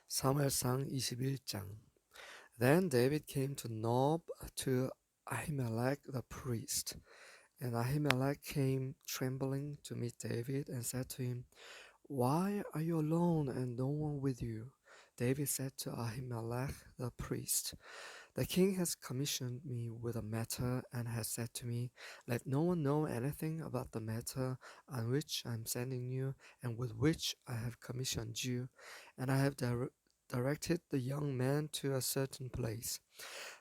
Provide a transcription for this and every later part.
사무엘상 21장. Then David came to Nob to Ahimelech the priest. And Ahimelech came trembling to meet David and said to him, Why are you alone and no one with you? David said to Ahimelech the priest, The king has commissioned me with a matter and has said to me, Let no one know anything about the matter on which I am sending you and with which I have commissioned you. And I have directed the young man to a certain place.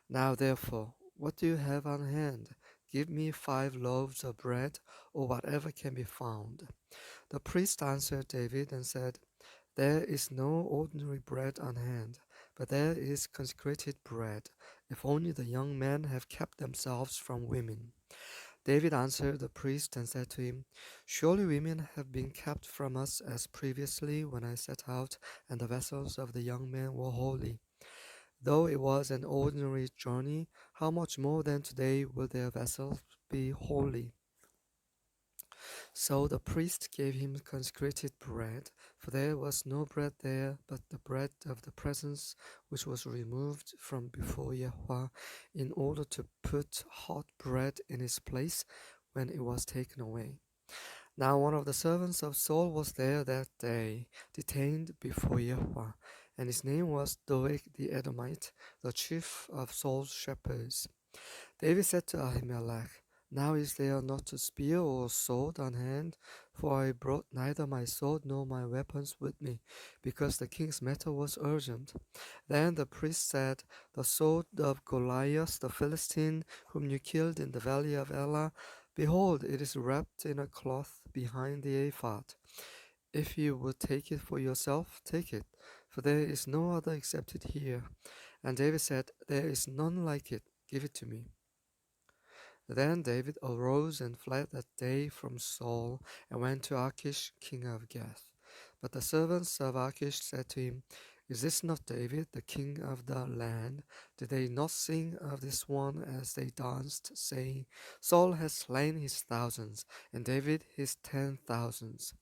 Now therefore, what do you have on hand? Give me 5 loaves of bread, or whatever can be found. The priest answered David and said, There is no ordinary bread on hand, but there is consecrated bread, if only the young men have kept themselves from women. David answered the priest and said to him, Surely women have been kept from us as previously when I set out, and the vessels of the young men were holy. Though it was an ordinary journey, how much more than today will their vessels be holy? So the priest gave him consecrated bread, for there was no bread there but the bread of the presence, which was removed from before Yahweh, in order to put hot bread in its place when it was taken away. Now one of the servants of Saul was there that day, detained before Yahweh, and his name was Doeg the Edomite, the chief of Saul's shepherds. David said to Ahimelech, Now is there not a spear or a sword on hand? For I brought neither my sword nor my weapons with me, because the king's matter was urgent. Then the priest said, The sword of Goliath the Philistine, whom you killed in the valley of Elah, behold, it is wrapped in a cloth behind the ephod. If you would take it for yourself, take it, for there is no other except it here. And David said, There is none like it, give it to me. Then David arose and fled that day from Saul, and went to Achish king of Gath. But the servants of Achish said to him, Is this not David, the king of the land? Did they not sing of this one as they danced, saying, Saul has slain his thousands, and David his 10,000s?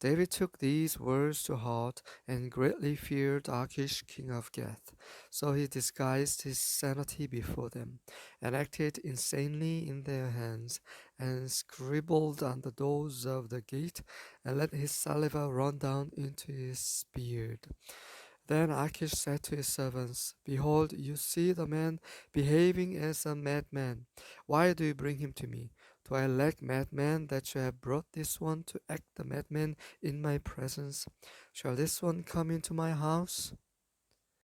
David took these words to heart and greatly feared Achish king of Gath. So he disguised his sanity before them, and acted insanely in their hands, and scribbled on the doors of the gate, and let his saliva run down into his beard. Then Achish said to his servants, Behold, you see the man behaving as a madman. Why do you bring him to me? Do I lack madmen that you have brought this one to act the madman in my presence? Shall this one come into my house?